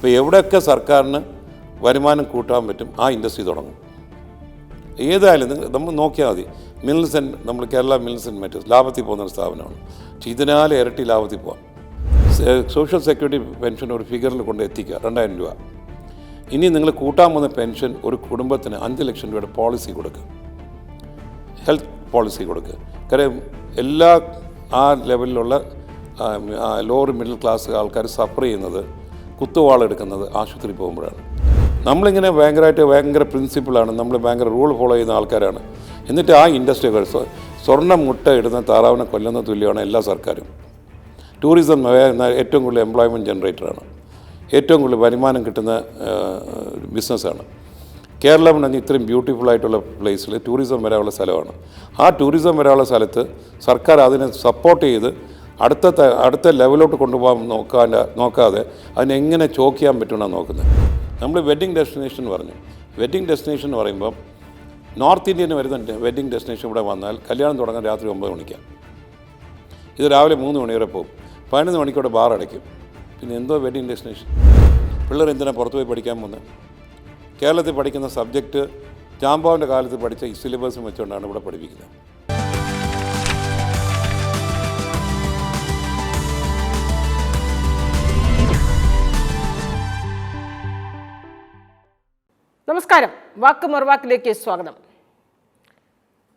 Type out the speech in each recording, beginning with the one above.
ഇപ്പോൾ എവിടെയൊക്കെ സർക്കാരിന് വരുമാനം കൂട്ടാൻ പറ്റും ആ ഇൻഡസ്ട്രി തുടങ്ങും. ഏതായാലും നമ്മൾ നോക്കിയാൽ മതി. മിൽസൺ, നമ്മൾ കേരള മിൽസൺ മെറ്റൽസ് ലാഭത്തിൽ പോകുന്നൊരു സ്ഥാപനമാണ്. പക്ഷേ ഇതിനാൽ ഇരട്ടി ലാഭത്തിൽ പോകാം. സോഷ്യൽ സെക്യൂരിറ്റി പെൻഷൻ ഒരു ഫിഗറിൽ കൊണ്ട് എത്തിക്കുക 2000 രൂപ. ഇനി നിങ്ങൾ കൂട്ടാൻ പോകുന്ന പെൻഷൻ ഒരു കുടുംബത്തിന് 5 ലക്ഷം രൂപയുടെ പോളിസി കൊടുക്കുക, ഹെൽത്ത് പോളിസി കൊടുക്കുക. കാര്യം എല്ലാ ആ ലെവലിലുള്ള ലോവർ മിഡിൽ ക്ലാസ് ആൾക്കാർ സഫർ ചെയ്യുന്നത്, കുത്തുവാളെടുക്കുന്നത് ആശുപത്രി പോകുമ്പോഴാണ്. നമ്മളിങ്ങനെ ഭയങ്കര പ്രിൻസിപ്പിളാണ്, നമ്മൾ ഭയങ്കര റൂൾ ഫോളോ ചെയ്യുന്ന ആൾക്കാരാണ്. എന്നിട്ട് ആ ഇൻഡസ്ട്രികൾ സ്വർണ്ണം മുട്ട ഇടുന്ന താറാവിനെ കൊല്ലുന്ന തുല്യമാണ് എല്ലാ സർക്കാരും. ടൂറിസം ഏറ്റവും കൂടുതൽ എംപ്ലോയ്മെൻറ്റ് ജനറേറ്ററാണ്, ഏറ്റവും കൂടുതൽ വരുമാനം കിട്ടുന്ന ബിസിനസ്സാണ്. കേരളം എന്ന് ഇത്രയും ബ്യൂട്ടിഫുള്ളായിട്ടുള്ള പ്ലേസിൽ ടൂറിസം വരാനുള്ള സ്ഥലമാണ്. ആ ടൂറിസം വരാനുള്ള സ്ഥലത്ത് സർക്കാർ അതിനെ സപ്പോർട്ട് ചെയ്ത് അടുത്ത ലെവലോട്ട് കൊണ്ടുപോകാൻ നോക്കാതെ അതിനെങ്ങനെ ചോക്ക് ചെയ്യാൻ പറ്റുമെന്നാണ് നോക്കുന്നത്. നമ്മൾ വെഡ്ഡിങ് ഡെസ്റ്റിനേഷൻ പറഞ്ഞു. വെഡ്ഡിങ് ഡെസ്റ്റിനേഷൻ എന്ന് പറയുമ്പം നോർത്ത് ഇന്ത്യന് വരുന്ന വെഡ്ഡിങ് ഡെസ്റ്റിനേഷൻ ഇവിടെ വന്നാൽ കല്യാണം തുടങ്ങാൻ രാത്രി 9 മണിക്കാണ്. ഇത് രാവിലെ 3 മണി വരെ പോകും. 11 മണിക്കൂടെ ബാർ അടയ്ക്കും. പിന്നെ എന്തോ വെഡ്ഡിങ് ഡെസ്റ്റിനേഷൻ? പിള്ളേർ എന്തിനാണ് പുറത്ത് പോയി പഠിക്കാൻ പോകുന്നത്? കേരളത്തിൽ പഠിക്കുന്ന സബ്ജക്റ്റ് ജാംബാവിൻ്റെ കാലത്ത് പഠിച്ച ഈ സിലബസും വെച്ചുകൊണ്ടാണ് ഇവിടെ പഠിപ്പിക്കുന്നത്. നമസ്കാരം, വാക്ക് മറുവാക്കിലേക്ക് സ്വാഗതം.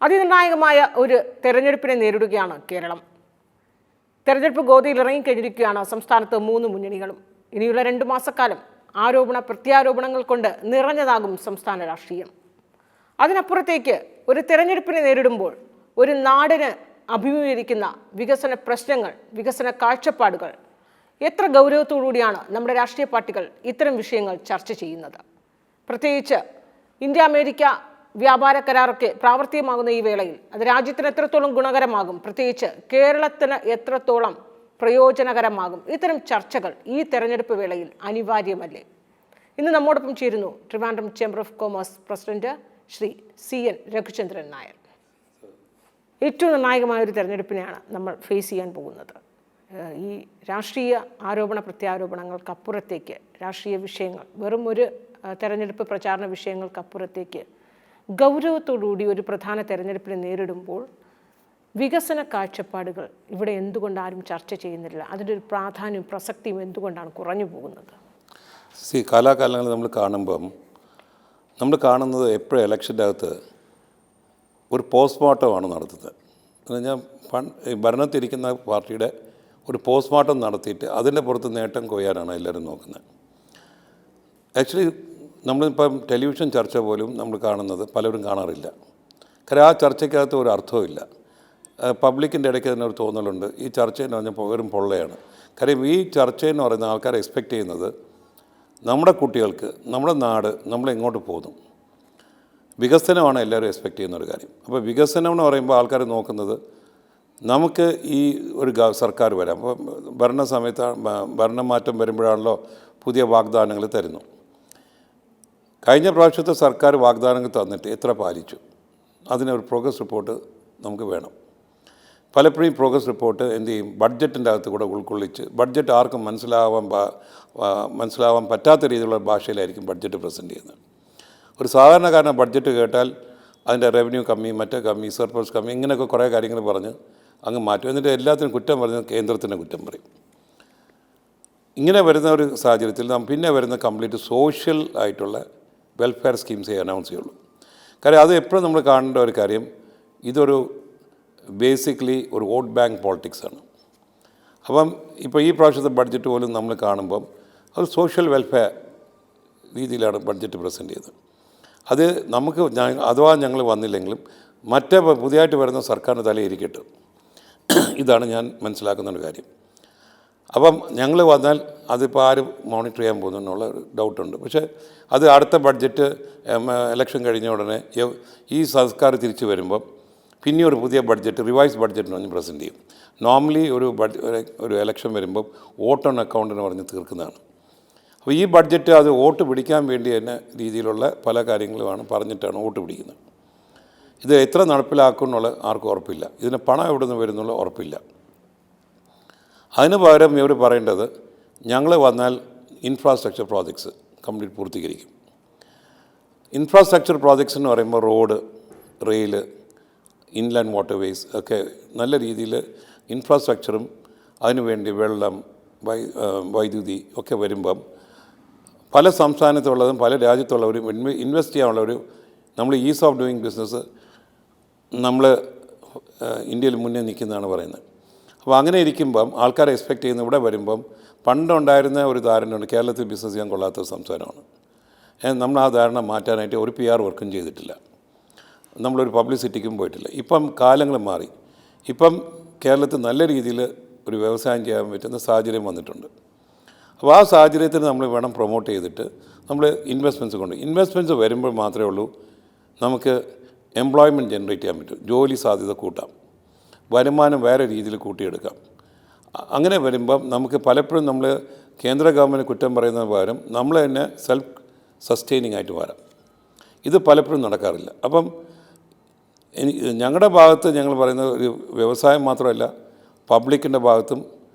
അതിനിർണായകമായ ഒരു തെരഞ്ഞെടുപ്പിനെ നേരിടുകയാണ് കേരളം. തെരഞ്ഞെടുപ്പ് ഗോതിയിൽ ഇറങ്ങിക്കഴിഞ്ഞിരിക്കുകയാണ് സംസ്ഥാനത്ത് 3 മുന്നണികളും. ഇനിയുള്ള 2 മാസക്കാലം ആരോപണ പ്രത്യാരോപണങ്ങൾ കൊണ്ട് നിറഞ്ഞതാകും സംസ്ഥാന രാഷ്ട്രീയം. അതിനപ്പുറത്തേക്ക് ഒരു തെരഞ്ഞെടുപ്പിനെ നേരിടുമ്പോൾ ഒരു നാടിന് അഭിമുഖീകരിക്കുന്ന വികസന പ്രശ്നങ്ങൾ, വികസന കാഴ്ചപ്പാടുകൾ, എത്ര ഗൗരവത്തോടുകൂടിയാണ് നമ്മുടെ രാഷ്ട്രീയ പാർട്ടികൾ ഇത്തരം വിഷയങ്ങൾ ചർച്ച ചെയ്യുന്നത്? പ്രത്യേകിച്ച് ഇന്ത്യ അമേരിക്ക വ്യാപാര കരാറൊക്കെ പ്രാവർത്തികമാകുന്ന ഈ വേളയിൽ അത് രാജ്യത്തിന് എത്രത്തോളം ഗുണകരമാകും, പ്രത്യേകിച്ച് കേരളത്തിന് എത്രത്തോളം പ്രയോജനകരമാകും? ഇത്തരം ചർച്ചകൾ ഈ തെരഞ്ഞെടുപ്പ് വേളയിൽ അനിവാര്യമല്ലേ? ഇന്ന് നമ്മോടൊപ്പം ചേരുന്നു Trivandrum chamber of commerce president Shri CN Raghuchandran Nair. ഏറ്റവും നിർണായകമായ ഒരു തെരഞ്ഞെടുപ്പിനെയാണ് നമ്മൾ ഫേസ് ചെയ്യാൻ പോകുന്നത്. ഈ രാഷ്ട്രീയ ആരോപണ പ്രത്യാരോപണങ്ങൾക്കപ്പുറത്തേക്ക് രാഷ്ട്രീയ വിഷയങ്ങൾ, വെറും ഒരു തെരഞ്ഞെടുപ്പ് പ്രചാരണ വിഷയങ്ങൾക്കപ്പുറത്തേക്ക് ഗൗരവത്തോടുകൂടി ഒരു പ്രധാന തെരഞ്ഞെടുപ്പിനെ നേരിടുമ്പോൾ വികസന കാഴ്ചപ്പാടുകൾ ഇവിടെ എന്തുകൊണ്ട് ആരും ചർച്ച ചെയ്യുന്നില്ല? അതിൻ്റെ ഒരു പ്രാധാന്യവും പ്രസക്തിയും എന്തുകൊണ്ടാണ് കുറഞ്ഞു പോകുന്നത്? കാലാകാലങ്ങൾ നമ്മൾ കാണുമ്പം നമ്മൾ കാണുന്നത് എപ്പോഴും ഇലക്ഷൻ്റെ അകത്ത് ഒരു പോസ്റ്റ്മോർട്ടമാണ് നടത്തുന്നത്. എന്ന് പറഞ്ഞാൽ ഭരണത്തിരിക്കുന്ന പാർട്ടിയുടെ ഒരു പോസ്റ്റ്മോർട്ടം നടത്തിയിട്ട് അതിൻ്റെ പുറത്ത് നേട്ടം കൊയ്യാനാണ് എല്ലാവരും നോക്കുന്നത്. ആക്ച്വലി നമ്മളിപ്പം ടെലിവിഷൻ ചർച്ച പോലും നമ്മൾ കാണുന്നത് പലരും കാണാറില്ല. കാരണം ആ ചർച്ചയ്ക്കകത്ത് ഒരു അർത്ഥവുമില്ല. പബ്ലിക്കിൻ്റെ ഇടയ്ക്ക് തന്നെ ഒരു തോന്നലുണ്ട് ഈ ചർച്ചയെന്ന് പറഞ്ഞാൽ വെറും പൊള്ളയാണ്. കാര്യം ഈ ചർച്ചയെന്ന് പറയുന്ന ആൾക്കാർ എക്സ്പെക്റ്റ് ചെയ്യുന്നത് നമ്മുടെ കുട്ടികൾക്ക്, നമ്മുടെ നാട്, നമ്മളെങ്ങോട്ട് പോകുന്നു, വികസനമാണ് എല്ലാവരും എക്സ്പെക്റ്റ് ചെയ്യുന്നൊരു കാര്യം. അപ്പോൾ വികസനം എന്ന് പറയുമ്പോൾ ആൾക്കാർ നോക്കുന്നത് നമുക്ക് ഈ ഒരു സർക്കാർ വരാം. അപ്പോൾ ഭരണമാറ്റം വരുമ്പോഴാണല്ലോ പുതിയ വാഗ്ദാനങ്ങൾ തരുന്നു. കഴിഞ്ഞ പ്രാവശ്യത്തെ സർക്കാർ വാഗ്ദാനങ്ങൾ തന്നിട്ട് എത്ര പാലിച്ചു? അതിനൊരു പ്രോഗ്രസ് റിപ്പോർട്ട് നമുക്ക് വേണം. പലപ്പോഴും പ്രോഗ്രസ് റിപ്പോർട്ട് എന്ത് ചെയ്യും? ബഡ്ജറ്റിൻ്റെ അകത്ത് കൂടെ ഉൾക്കൊള്ളിച്ച്, ബഡ്ജറ്റ് ആർക്കും മനസ്സിലാവാൻ പറ്റാത്ത രീതിയിലുള്ള ഭാഷയിലായിരിക്കും ബഡ്ജറ്റ് പ്രസൻറ്റ് ചെയ്യുന്നത്. ഒരു സാധാരണക്കാരനെ ബഡ്ജറ്റ് കേട്ടാൽ അതിൻ്റെ റവന്യൂ കമ്മി, മറ്റേ കമ്മി, സർപ്ലസ് കമ്മി, ഇങ്ങനെയൊക്കെ കുറേ കാര്യങ്ങൾ പറഞ്ഞ് അങ്ങ് മാറ്റും. എന്നിട്ട് എല്ലാത്തിനും കുറ്റം പറഞ്ഞ് കേന്ദ്രത്തിൻ്റെ കുറ്റം പറയും. ഇങ്ങനെ വരുന്ന ഒരു സാഹചര്യത്തിൽ നാം പിന്നെ വരുന്ന കംപ്ലീറ്റ് സോഷ്യൽ ആയിട്ടുള്ള വെൽഫെയർ സ്കീംസേ അനൗൺസ് ചെയ്യുള്ളൂ. കാര്യം അത് എപ്പോഴും നമ്മൾ കാണേണ്ട ഒരു കാര്യം, ഇതൊരു ബേസിക്കലി ഒരു വോട്ട് ബാങ്ക് പോളിറ്റിക്സാണ്. അപ്പം ഇപ്പോൾ ഈ പ്രാവശ്യത്തെ ബഡ്ജറ്റ് പോലും നമ്മൾ കാണുമ്പം അത് സോഷ്യൽ വെൽഫെയർ രീതിയിലാണ് ബഡ്ജറ്റ് പ്രസൻറ്റ് ചെയ്തത്. അത് നമുക്ക് അഥവാ ഞങ്ങൾ വന്നില്ലെങ്കിലും മറ്റേ പുതിയതായിട്ട് വരുന്ന സർക്കാരിൻ്റെ തലയിരിക്കട്ടെ, ഇതാണ് ഞാൻ മനസ്സിലാക്കുന്നൊരു കാര്യം. അപ്പം ഞങ്ങൾ വന്നാൽ അതിപ്പോൾ ആരും മോണിറ്റർ ചെയ്യാൻ പോകുന്നു എന്നുള്ള ഒരു ഡൗട്ടുണ്ട്. പക്ഷേ അത് അടുത്ത ബഡ്ജറ്റ് ഇലക്ഷൻ കഴിഞ്ഞ ഉടനെ ഈ സർക്കാർ തിരിച്ചു വരുമ്പം പിന്നെ ഒരു പുതിയ ബഡ്ജറ്റ്, റിവൈസ് ബഡ്ജറ്റ് എന്ന് പറഞ്ഞ് പ്രസൻറ്റ് ചെയ്യും. നോർമലി ഒരു ഇലക്ഷൻ വരുമ്പം വോട്ട് ഓൺ അക്കൗണ്ട് എന്ന് പറഞ്ഞ് തീർക്കുന്നതാണ്. അപ്പോൾ ഈ ബഡ്ജറ്റ് അത് വോട്ട് പിടിക്കാൻ വേണ്ടി തന്നെ രീതിയിലുള്ള പല കാര്യങ്ങളുമാണ് പറഞ്ഞിട്ടാണ് വോട്ട് പിടിക്കുന്നത്. ഇത് എത്ര നടപ്പിലാക്കും എന്നുള്ള ആർക്കും ഉറപ്പില്ല. ഇതിന് പണം എവിടെ നിന്ന് വരുന്നുള്ള ഉറപ്പില്ല. അതിന് പകരം ഇവർ പറയേണ്ടത് ഞങ്ങൾ വന്നാൽ ഇൻഫ്രാസ്ട്രക്ചർ പ്രോജക്ട്സ് കംപ്ലീറ്റ് പൂർത്തീകരിക്കും. ഇൻഫ്രാസ്ട്രക്ചർ പ്രോജക്ട്സ് എന്ന് പറയുമ്പോൾ റോഡ്, റെയിൽ, ഇൻലാൻഡ് വാട്ടർവേസ് ഒക്കെ നല്ല രീതിയിൽ ഇൻഫ്രാസ്ട്രക്ചറും അതിനുവേണ്ടി വെള്ളം, വൈദ്യുതി ഒക്കെ വരുമ്പം പല സംസ്ഥാനത്തുള്ളതും പല രാജ്യത്തുള്ളവരും ഇൻവെസ്റ്റ് ചെയ്യാനുള്ളവരും നമ്മൾ ഈസ് ഓഫ് ഡൂയിങ് ബിസിനസ് നമ്മൾ ഇന്ത്യയിൽ മുന്നേ നിൽക്കുന്നതാണ് പറയുന്നത്. അപ്പോൾ അങ്ങനെ ഇരിക്കുമ്പം ആൾക്കാരെ എക്സ്പെക്റ്റ് ചെയ്യുന്ന ഇവിടെ വരുമ്പം പണ്ടുണ്ടായിരുന്ന ഒരു ധാരണയുണ്ട്, കേരളത്തിൽ ബിസിനസ് ചെയ്യാൻ കൊള്ളാത്ത സംസ്ഥാനമാണ്. നമ്മൾ ആ ധാരണ മാറ്റാനായിട്ട് ഒരു PR വർക്കും ചെയ്തിട്ടില്ല, നമ്മളൊരു പബ്ലിസിറ്റിക്കും പോയിട്ടില്ല. ഇപ്പം കാലങ്ങൾ മാറി. ഇപ്പം കേരളത്തിൽ നല്ല രീതിയിൽ ഒരു വ്യവസായം ചെയ്യാൻ പറ്റുന്ന സാഹചര്യം വന്നിട്ടുണ്ട്. അപ്പോൾ ആ സാഹചര്യത്തിൽ നമ്മൾ വേണം പ്രൊമോട്ട് ചെയ്തിട്ട് നമ്മൾ ഇൻവെസ്റ്റ്മെൻറ്റ്സ് വരുമ്പോൾ മാത്രമേ ഉള്ളൂ നമുക്ക് എംപ്ലോയ്മെൻറ്റ് ജനറേറ്റ് ചെയ്യാൻ പറ്റും, ജോലി സാധ്യത കൂട്ടാം, വരുമാനം വേറെ രീതിയിൽ കൂട്ടിയെടുക്കാം. അങ്ങനെ വരുമ്പം നമുക്ക് പലപ്പോഴും നമ്മൾ കേന്ദ്ര ഗവൺമെൻറ് കുറ്റം പറയുന്നതിന് പകരം നമ്മൾ തന്നെ സെൽഫ് സസ്റ്റെയിനിങ് ആയിട്ട് വരാം. ഇത് പലപ്പോഴും നടക്കാറില്ല. അപ്പം ഞങ്ങളുടെ ഭാഗത്ത് ഞങ്ങൾ പറയുന്ന ഒരു വ്യവസായം മാത്രമല്ല, പബ്ലിക്കിൻ്റെ ഭാഗത്തും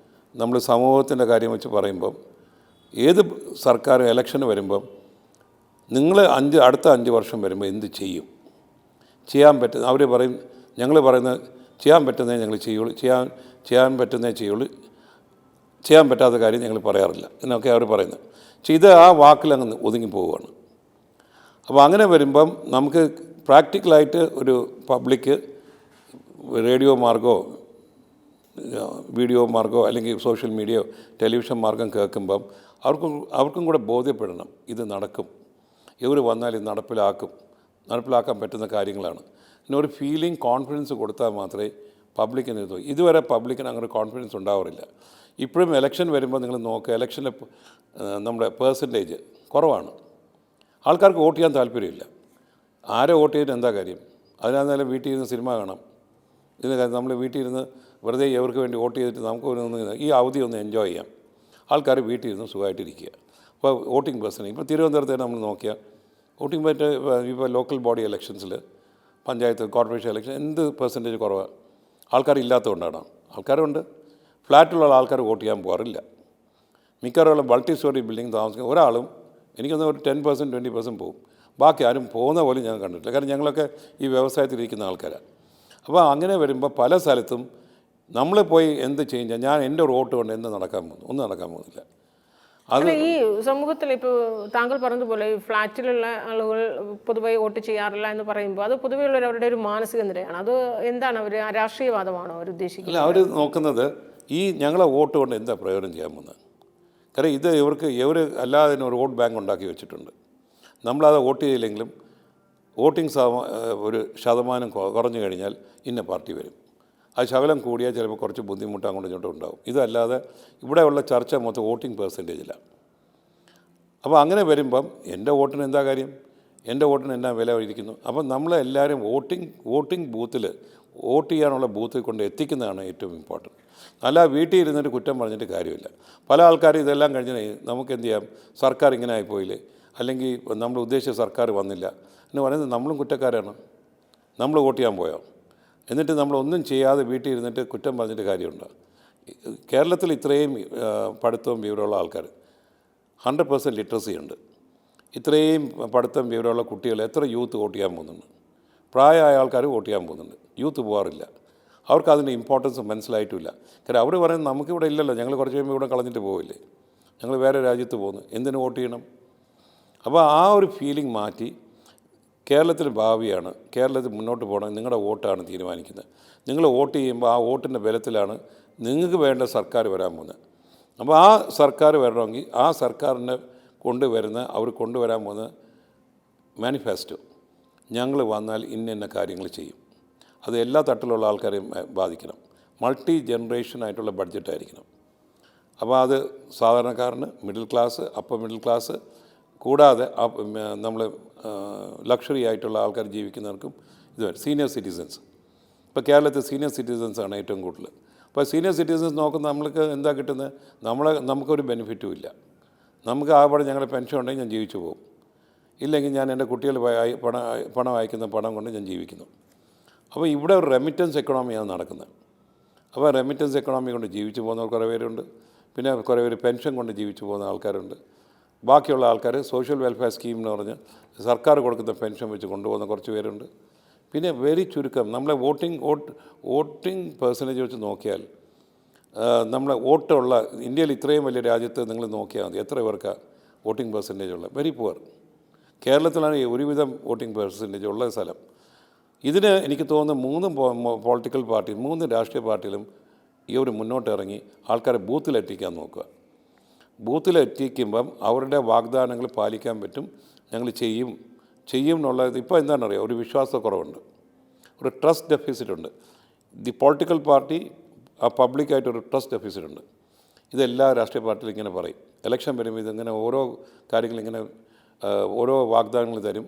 നമ്മൾ സമൂഹത്തിൻ്റെ കാര്യം വെച്ച് പറയുമ്പം ഏത് സർക്കാർ ഇലക്ഷന് വരുമ്പം നിങ്ങൾ അടുത്ത 5 വർഷം വരുമ്പോൾ എന്ത് ചെയ്യും, ചെയ്യാൻ പറ്റുന്ന അവർ പറയും, ഞങ്ങൾ പറയുന്നത് ചെയ്യാൻ പറ്റുന്നേ ഞങ്ങൾ ചെയ്യുള്ളൂ, ചെയ്യാൻ പറ്റുന്നേ ചെയ്യുള്ളൂ, ചെയ്യാൻ പറ്റാത്ത കാര്യം ഞങ്ങൾ പറയാറില്ല എന്നൊക്കെ അവർ പറയുന്നത്. പക്ഷേ ഇത് ആ വാക്കിലങ്ങ് ഒതുങ്ങി പോവുകയാണ്. അപ്പോൾ അങ്ങനെ വരുമ്പം നമുക്ക് പ്രാക്ടിക്കലായിട്ട് ഒരു പബ്ലിക്ക് റേഡിയോ മാർഗമോ വീഡിയോ മാർഗമോ അല്ലെങ്കിൽ സോഷ്യൽ മീഡിയയോ ടെലിവിഷൻ മാർഗം കേൾക്കുമ്പം അവർക്കും കൂടെ ബോധ്യപ്പെടണം ഇത് നടക്കും, ഇവർ വന്നാൽ ഇത് നടപ്പിലാക്കാൻ പറ്റുന്ന കാര്യങ്ങളാണ്. പിന്നെ ഒരു ഫീലിംഗ്, കോൺഫിഡൻസ് കൊടുത്താൽ മാത്രമേ പബ്ലിക്കിന് ഇതുവരെ പബ്ലിക്കിന് അങ്ങനെ കോൺഫിഡൻസ് ഉണ്ടാവാറില്ല. ഇപ്പോഴും ഇലക്ഷൻ വരുമ്പോൾ നിങ്ങൾ നോക്കുക, ഇലക്ഷനിൽ നമ്മുടെ പേഴ്സൻറ്റേജ് കുറവാണ്. ആൾക്കാർക്ക് വോട്ട് ചെയ്യാൻ താല്പര്യമില്ല. ആരെ വോട്ട് ചെയ്തിട്ട് എന്താ കാര്യം? അതിനാലും വീട്ടിൽ ഇരുന്ന് സിനിമ കാണാം. ഇതിന് കാര്യം നമ്മൾ വീട്ടിൽ ഇരുന്ന് വെറുതെ ഇവർക്ക് വേണ്ടി വോട്ട് ചെയ്തിട്ട് നമുക്ക് ഈ അവധി ഒന്ന് എൻജോയ് ചെയ്യാം. ആൾക്കാർ വീട്ടിൽ ഇരുന്ന് സുഖമായിട്ടിരിക്കുക. അപ്പോൾ വോട്ടിംഗ് പേഴ്സൺ ഇപ്പോൾ തിരുവനന്തപുരത്ത് നമ്മൾ നോക്കിയാൽ വോട്ടിംഗ് ഇപ്പോൾ ലോക്കൽ ബോഡി ഇലക്ഷൻസിൽ, പഞ്ചായത്ത്, കോർപ്പറേഷൻ ഇലക്ഷൻ എന്ത് പെർസെൻറ്റേജ് കുറവാണ്? ആൾക്കാരില്ലാത്തതുകൊണ്ടാണ്. ആൾക്കാരുണ്ട്, ഫ്ലാറ്റിലുള്ള ആൾക്കാർ വോട്ട് ചെയ്യാൻ പോകാറില്ല. മിക്കവാറും മൾട്ടി സ്റ്റോറി ബിൽഡിംഗ് താമസിക്കുന്ന ഒരാളും എനിക്കൊന്ന് ഒരു 10% 20% പോകും. ബാക്കി ആരും പോകുന്ന പോലും ഞാൻ കണ്ടിട്ടില്ല. കാരണം ഞങ്ങളൊക്കെ ഈ വ്യവസായത്തിലിരിക്കുന്ന ആൾക്കാരാണ്. അപ്പോൾ അങ്ങനെ വരുമ്പോൾ പല സ്ഥലത്തും നമ്മൾ പോയി എന്ത് ചെയ്യുക, ഞാൻ എൻ്റെ ഒരു വോട്ട് കൊണ്ട് എന്ത് നടക്കാൻ പോകുന്നു? ഒന്നും നടക്കാൻ പോകുന്നില്ല. അത് ഈ സമൂഹത്തിൽ ഇപ്പോൾ താങ്കൾ പറഞ്ഞതുപോലെ ഈ ഫ്ലാറ്റിലുള്ള ആളുകൾ പൊതുവെ വോട്ട് ചെയ്യാറില്ല എന്ന് പറയുമ്പോൾ അത് പൊതുവെയുള്ള അവരുടെ ഒരു മാനസിക നിലയാണ്. അത് എന്താണ്, അവർ രാഷ്ട്രീയവാദമാണോ അവർ ഉദ്ദേശിക്കുന്നത്? അല്ല, അവർ നോക്കുന്നത് ഈ ഞങ്ങളെ വോട്ട് കൊണ്ട് എന്താ പ്രയോജനം ചെയ്യാൻ പോകുന്നത്? കാരണം ഇത് ഇവർ അല്ലാതെ ഒരു വോട്ട് ബാങ്ക് ഉണ്ടാക്കി വെച്ചിട്ടുണ്ട്. നമ്മളത് വോട്ട് ചെയ്തില്ലെങ്കിലും വോട്ടിംഗ് ഒരു ശതമാനം കുറഞ്ഞു കഴിഞ്ഞാൽ ഇന്ന പാർട്ടി വരും. അത് ശകലം കൂടിയാൽ ചിലപ്പോൾ കുറച്ച് ബുദ്ധിമുട്ട് അങ്ങോട്ടും ഇങ്ങോട്ടും ഉണ്ടാവും. ഇതല്ലാതെ ഇവിടെയുള്ള ചർച്ച മൊത്തം വോട്ടിംഗ് പെർസെൻറ്റേജിലാണ്. അപ്പോൾ അങ്ങനെ വരുമ്പം എൻ്റെ വോട്ടിന് എന്താ കാര്യം, എൻ്റെ വോട്ടിന് എന്നാ വില ഇരിക്കുന്നു? അപ്പം നമ്മളെല്ലാവരും വോട്ടിംഗ് ബൂത്തിൽ വോട്ട് ചെയ്യാനുള്ള ബൂത്തിൽ കൊണ്ട് എത്തിക്കുന്നതാണ് ഏറ്റവും ഇമ്പോർട്ടൻറ്റ്. അല്ല വീട്ടിൽ ഇരുന്നിട്ട് കുറ്റം പറഞ്ഞിട്ട് കാര്യമില്ല. പല ആൾക്കാരും ഇതെല്ലാം കഴിഞ്ഞ് നമുക്ക് എന്ത് ചെയ്യാം, സർക്കാർ ഇങ്ങനെ ആയിപ്പോയില്ലേ, അല്ലെങ്കിൽ നമ്മൾ ഉദ്ദേശിച്ച സർക്കാർ വന്നില്ല എന്ന് പറയുന്നത് നമ്മളും കുറ്റക്കാരാണ്. നമ്മൾ വോട്ട് ചെയ്യാൻ പോയോ? എന്നിട്ട് നമ്മളൊന്നും ചെയ്യാതെ വീട്ടിൽ ഇരുന്നിട്ട് കുറ്റം പറഞ്ഞിട്ട് കാര്യമുണ്ടോ? കേരളത്തിൽ ഇത്രയും പഠിത്തവും വിവരമുള്ള ആൾക്കാർ, 100% ലിറ്ററസി ഉണ്ട്. ഇത്രയും പഠിത്തം വിവരമുള്ള കുട്ടികൾ എത്ര യൂത്ത് വോട്ട് ചെയ്യാൻ പോകുന്നുണ്ട്? പ്രായമായ ആൾക്കാർ വോട്ട് ചെയ്യാൻ പോകുന്നുണ്ട്, യൂത്ത് പോകാറില്ല. അവർക്ക് അതിൻ്റെ ഇമ്പോർട്ടൻസ് മനസ്സിലായിട്ടില്ല. കാരണം അവർ പറയുന്നത് നമുക്കിവിടെ ഇല്ലല്ലോ, ഞങ്ങൾ കുറച്ച് കഴിയുമ്പോൾ ഇവിടെ കളഞ്ഞിട്ട് പോവില്ലേ, ഞങ്ങൾ വേറെ രാജ്യത്ത് പോകുന്നു, എന്തിനു വോട്ട് ചെയ്യണം? അപ്പോൾ ആ ഒരു ഫീലിംഗ് മാറ്റി കേരളത്തിൽ ഭാവിയാണ്, കേരളത്തിൽ മുന്നോട്ട് പോകണം, നിങ്ങളുടെ വോട്ടാണ് തീരുമാനിക്കുന്നത്. നിങ്ങൾ വോട്ട് ചെയ്യുമ്പോൾ ആ വോട്ടിൻ്റെ ബലത്തിലാണ് നിങ്ങൾക്ക് വേണ്ട സർക്കാർ വരാൻ പോകുന്നത്. അപ്പോൾ ആ സർക്കാർ വരണമെങ്കിൽ ആ സർക്കാരിനെ അവർ കൊണ്ടുവരാൻ പോകുന്ന മാനിഫെസ്റ്റോ, ഞങ്ങൾ വന്നാൽ ഇന്ന കാര്യങ്ങൾ ചെയ്യും. അത് എല്ലാ തട്ടിലുള്ള ആൾക്കാരെയും ബാധിക്കണം. മൾട്ടി ജനറേഷനായിട്ടുള്ള ബഡ്ജറ്റായിരിക്കണം. അപ്പോൾ അത് സാധാരണക്കാരന്, middle class, upper middle class, കൂടാതെ നമ്മൾ ലക്ഷറി ആയിട്ടുള്ള ആൾക്കാർ ജീവിക്കുന്നവർക്കും ഇത് വരും. സീനിയർ സിറ്റിസൻസ്, ഇപ്പോൾ കേരളത്തിൽ സീനിയർ സിറ്റിസൻസാണ് ഏറ്റവും കൂടുതൽ. അപ്പോൾ സീനിയർ സിറ്റിസൻസ് നോക്കുന്ന നമ്മൾക്ക് എന്താ കിട്ടുന്നത്? നമുക്കൊരു ബെനിഫിറ്റും ഇല്ല. നമുക്ക് ആകെ ഞങ്ങളുടെ പെൻഷൻ ഉണ്ടെങ്കിൽ ഞാൻ ജീവിച്ചു പോകും, ഇല്ലെങ്കിൽ ഞാൻ എൻ്റെ കുട്ടികൾ പണം അയക്കുന്ന പണം കൊണ്ട് ഞാൻ ജീവിക്കുന്നു. അപ്പോൾ ഇവിടെ ഒരു റെമിറ്റൻസ് എക്കണോമിയാണ് നടക്കുന്നത്. അപ്പോൾ റെമിറ്റൻസ് എക്കണോമി കൊണ്ട് ജീവിച്ചു പോകുന്നവർ കുറേ പേരുണ്ട്, പിന്നെ കുറേ പേര് പെൻഷൻ കൊണ്ട് ജീവിച്ചു പോകുന്ന ആൾക്കാരുണ്ട്. ബാക്കിയുള്ള ആൾക്കാർ സോഷ്യൽ വെൽഫെയർ സ്കീം എന്ന് പറഞ്ഞ് സർക്കാർ കൊടുക്കുന്ന പെൻഷൻ വെച്ച് കൊണ്ടുപോകുന്ന കുറച്ച് പേരുണ്ട്. പിന്നെ വെരി ചുരുക്കം നമ്മളെ വോട്ടിംഗ് പെർസെൻറ്റേജ് വെച്ച് നോക്കിയാൽ നമ്മളെ വോട്ടുള്ള ഇന്ത്യയിൽ ഇത്രയും വലിയ രാജ്യത്ത് നിങ്ങൾ നോക്കിയാൽ മതി എത്ര പേർക്കാണ് വോട്ടിംഗ് പെർസെൻറ്റേജ് ഉള്ളത്. Very poor. കേരളത്തിലാണ് ഈ ഒരുവിധം വോട്ടിംഗ് പെർസെൻറ്റേജ് ഉള്ള സ്ഥലം. ഇതിന് എനിക്ക് തോന്നുന്നു 3 പൊളിറ്റിക്കൽ പാർട്ടി 3 രാഷ്ട്രീയ പാർട്ടിയിലും ഈ ഒരു മുന്നോട്ട് ഇറങ്ങി ആൾക്കാരെ ബൂത്തിലെത്തിക്കാൻ നോക്കുക. ബൂത്തിലെത്തിക്കുമ്പം അവരുടെ വാഗ്ദാനങ്ങൾ പാലിക്കാൻ പറ്റും. ഞങ്ങൾ ചെയ്യും എന്നുള്ളത് ഇപ്പോൾ എന്താണെന്നറിയാം, ഒരു വിശ്വാസക്കുറവുണ്ട്, ഒരു ട്രസ്റ്റ് ഡെഫിസിറ്റ് ഉണ്ട്. ദി പൊളിറ്റിക്കൽ പാർട്ടി ആ പബ്ലിക്കായിട്ടൊരു ട്രസ്റ്റ് ഡെഫിസിറ്റ് ഉണ്ട്. ഇതെല്ലാ രാഷ്ട്രീയ പാർട്ടിയിലും ഇങ്ങനെ പറയും. ഇലക്ഷൻ വരുമ്പോൾ ഇതിങ്ങനെ ഓരോ കാര്യങ്ങളിങ്ങനെ ഓരോ വാഗ്ദാനങ്ങൾ തരും.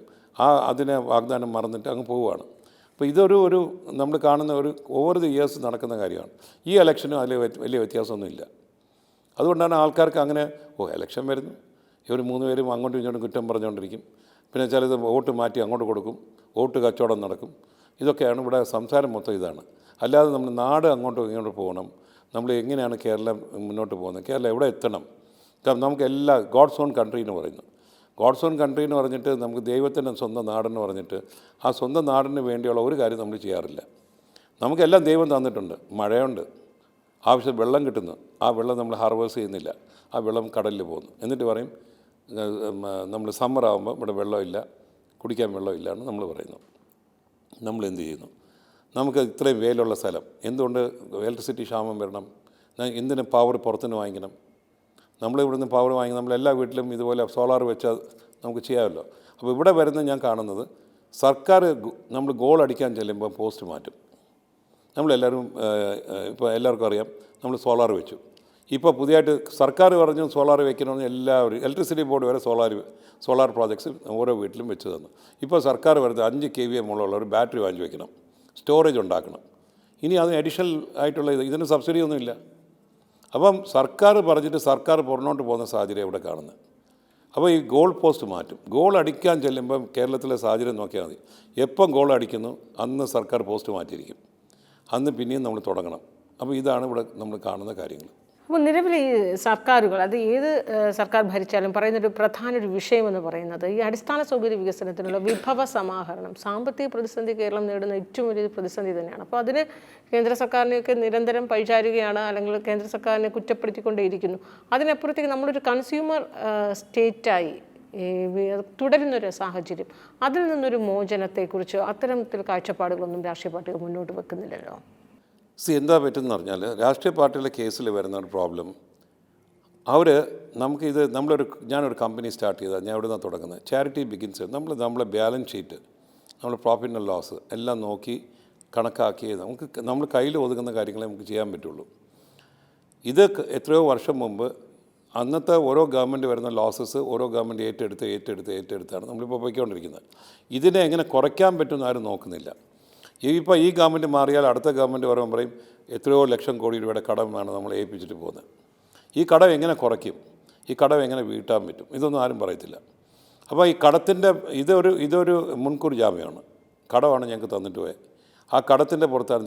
അതിനെ വാഗ്ദാനം മറന്നിട്ട് അങ്ങ് പോവുകയാണ്. അപ്പോൾ ഇതൊരു നമ്മൾ കാണുന്ന ഒരു ഓവർ ദി ഇയേഴ്സ് നടക്കുന്ന കാര്യമാണ്. ഈ ഇലക്ഷനും അതിൽ വലിയ വ്യത്യാസമൊന്നുമില്ല. അതുകൊണ്ടാണ് ആൾക്കാർക്ക് അങ്ങനെ ഇലക്ഷൻ വരുന്നു, ഇവർ 3 പേരും അങ്ങോട്ടും ഇങ്ങോട്ടും കുറ്റം പറഞ്ഞുകൊണ്ടിരിക്കും. പിന്നെ ചിലത് വോട്ട് മാറ്റി അങ്ങോട്ട് കൊടുക്കും, വോട്ട് കച്ചവടം നടക്കും. ഇതൊക്കെയാണ് ഇവിടെ സംസാരം മൊത്തം ഇതാണ്. അല്ലാതെ നമ്മൾ നാട് അങ്ങോട്ടും ഇങ്ങോട്ടും പോകണം, നമ്മൾ എങ്ങനെയാണ് കേരളം മുന്നോട്ട് പോകുന്നത്, കേരളം എവിടെ എത്തണം. കാരണം നമുക്ക് ഗോഡ്സ് ഓൺ കൺട്രി എന്ന് പറയുന്നു. ഗോഡ്സ് ഓൺ കൺട്രി എന്ന് പറഞ്ഞിട്ട് നമുക്ക് ദൈവത്തിൻ്റെ സ്വന്തം നാടെന്ന് പറഞ്ഞിട്ട് ആ സ്വന്തം നാടിന് വേണ്ടിയുള്ള ഒരു കാര്യം നമ്മൾ ചെയ്യാറില്ല. നമുക്കെല്ലാം ദൈവം തന്നിട്ടുണ്ട്. മഴയുണ്ട്, ആവശ്യം വെള്ളം കിട്ടുന്നു, ആ വെള്ളം നമ്മൾ ഹാർവെസ്റ്റ് ചെയ്യുന്നില്ല, ആ വെള്ളം കടലിൽ പോകുന്നു. എന്നിട്ട് പറയും നമ്മൾ സമ്മർ ആകുമ്പോൾ ഇവിടെ വെള്ളമില്ല, കുടിക്കാൻ വെള്ളമില്ല എന്ന് നമ്മൾ പറയുന്നു. നമ്മൾ എന്ത് ചെയ്യുന്നു? നമുക്ക് ഇത്രയും വെയിലുള്ള സ്ഥലം എന്തുകൊണ്ട് ഇലക്ട്രിസിറ്റി ക്ഷാമം വരണം? എന്തിന് പവർ പുറത്തുനിന്ന് വാങ്ങിക്കണം? നമ്മളിവിടുന്ന് പവർ വാങ്ങി നമ്മളെല്ലാ വീട്ടിലും ഇതുപോലെ സോളാർ വെച്ചാൽ നമുക്ക് ചെയ്യാമല്ലോ. അപ്പോൾ ഇവിടെ വരുന്നത് ഞാൻ കാണുന്നത് സർക്കാർ നമ്മൾ ഗോൾ അടിക്കാൻ ചെല്ലുമ്പോൾ പോസ്റ്റ് മാറ്റും. നമ്മളെല്ലാവരും ഇപ്പോൾ എല്ലാവർക്കും അറിയാം നമ്മൾ സോളാർ വെച്ചു. ഇപ്പോൾ പുതിയതായിട്ട് സർക്കാർ പറഞ്ഞു സോളാർ വെക്കണമെന്ന് എല്ലാവരും ഇലക്ട്രിസിറ്റി ബോർഡ് വരെ സോളാർ പ്രോജക്ട്സ് ഓരോ വീട്ടിലും വെച്ച് തന്നു. ഇപ്പോൾ സർക്കാർ വരുന്നത് 5 kVA മുകളിലുള്ള ഒരു ബാറ്ററി വാങ്ങിച്ച് വെക്കണം, സ്റ്റോറേജ് ഉണ്ടാക്കണം. ഇനി അതിന് അഡീഷണൽ ആയിട്ടുള്ള ഇതിന് സബ്സിഡി ഒന്നുമില്ല. അപ്പം സർക്കാർ പറഞ്ഞിട്ട് സർക്കാർ പുറന്നോട്ട് പോകുന്ന സാഹചര്യം ഇവിടെ കാണുന്നത്. അപ്പോൾ ഈ ഗോൾ പോസ്റ്റ് മാറ്റും. ഗോൾ അടിക്കാൻ ചെല്ലുമ്പം കേരളത്തിലെ സാഹചര്യം നോക്കിയാൽ മതി. എപ്പം ഗോൾ അടിക്കുന്നു അന്ന് സർക്കാർ പോസ്റ്റ് മാറ്റിയിരിക്കും, അന്ന് പിന്നെയും നമ്മൾ തുടങ്ങണം. അപ്പോൾ ഇതാണ് ഇവിടെ നമ്മൾ കാണുന്ന കാര്യങ്ങൾ. അപ്പോൾ നിലവിൽ ഈ സർക്കാരുകൾ, അത് ഏത് സർക്കാർ ഭരിച്ചാലും പറയുന്നൊരു പ്രധാന വിഷയമെന്ന് പറയുന്നത് ഈ അടിസ്ഥാന സൗകര്യ വികസനത്തിനുള്ള വിഭവ സമാഹരണം. സാമ്പത്തിക പ്രതിസന്ധി കേരളം നേടുന്ന ഏറ്റവും വലിയ പ്രതിസന്ധി തന്നെയാണ്. അപ്പോൾ അതിന് കേന്ദ്ര സർക്കാരിനെയൊക്കെ നിരന്തരം പഴിചാരുകയാണ്, അല്ലെങ്കിൽ കേന്ദ്ര സർക്കാരിനെ കുറ്റപ്പെടുത്തിക്കൊണ്ടേയിരിക്കുന്നു. അതിനപ്പുറത്തേക്ക് നമ്മളൊരു കൺസ്യൂമർ സ്റ്റേറ്റായി തുടരുന്നൊരു സാഹചര്യം, അതിൽ നിന്നൊരു മോചനത്തെക്കുറിച്ച് അത്തരത്തിൽ കാഴ്ചപ്പാടുകളൊന്നും രാഷ്ട്രീയ പാർട്ടികൾ മുന്നോട്ട് വെക്കുന്നില്ലല്ലോ. എന്താ പറ്റുമെന്ന് പറഞ്ഞാൽ രാഷ്ട്രീയ പാർട്ടികളുടെ കേസിൽ വരുന്ന ഒരു പ്രോബ്ലം, ഞാനൊരു കമ്പനി സ്റ്റാർട്ട് ചെയ്താൽ ഞാൻ എവിടെ നിന്നാണ് തുടങ്ങുന്നത്? Charity begins. നമ്മളെ ബാലൻസ് ഷീറ്റ്, നമ്മൾ പ്രോഫിറ്റ് ആൻഡ് ലോസ് എല്ലാം നോക്കി കണക്കാക്കി നമ്മൾ കയ്യിൽ ഒതുങ്ങുന്ന കാര്യങ്ങളെ നമുക്ക് ചെയ്യാൻ പറ്റുള്ളൂ. ഇത് എത്രയോ വർഷം മുമ്പ് അന്നത്തെ ഓരോ ഗവൺമെൻറ് വരുന്ന ലോസസ് ഓരോ ഗവൺമെൻറ് ഏറ്റെടുത്താണ് നമ്മളിപ്പോൾ പോയിക്കൊണ്ടിരിക്കുന്നത്. ഇതിനെ എങ്ങനെ കുറയ്ക്കാൻ പറ്റുമെന്ന് ആരും നോക്കുന്നില്ല. ഇപ്പോൾ ഈ ഗവൺമെൻറ് മാറിയാൽ അടുത്ത ഗവൺമെൻറ് വരുമ്പോൾ പറയും എത്രയോ ലക്ഷം കോടി രൂപയുടെ കടമാണ് നമ്മൾ ഏൽപ്പിച്ചിട്ട് പോകുന്നത്. ഈ കടം എങ്ങനെ കുറയ്ക്കും, ഈ കടം എങ്ങനെ വീട്ടാൻ പറ്റും, ഇതൊന്നും ആരും പറയത്തില്ല. അപ്പോൾ ഈ കടത്തിൻ്റെ ഇതൊരു മുൻകൂർ ജാമ്യമാണ്. കടമാണ് ഞങ്ങൾക്ക് തന്നിട്ട് പോയത്. ആ കടത്തിൻ്റെ പുറത്താണ്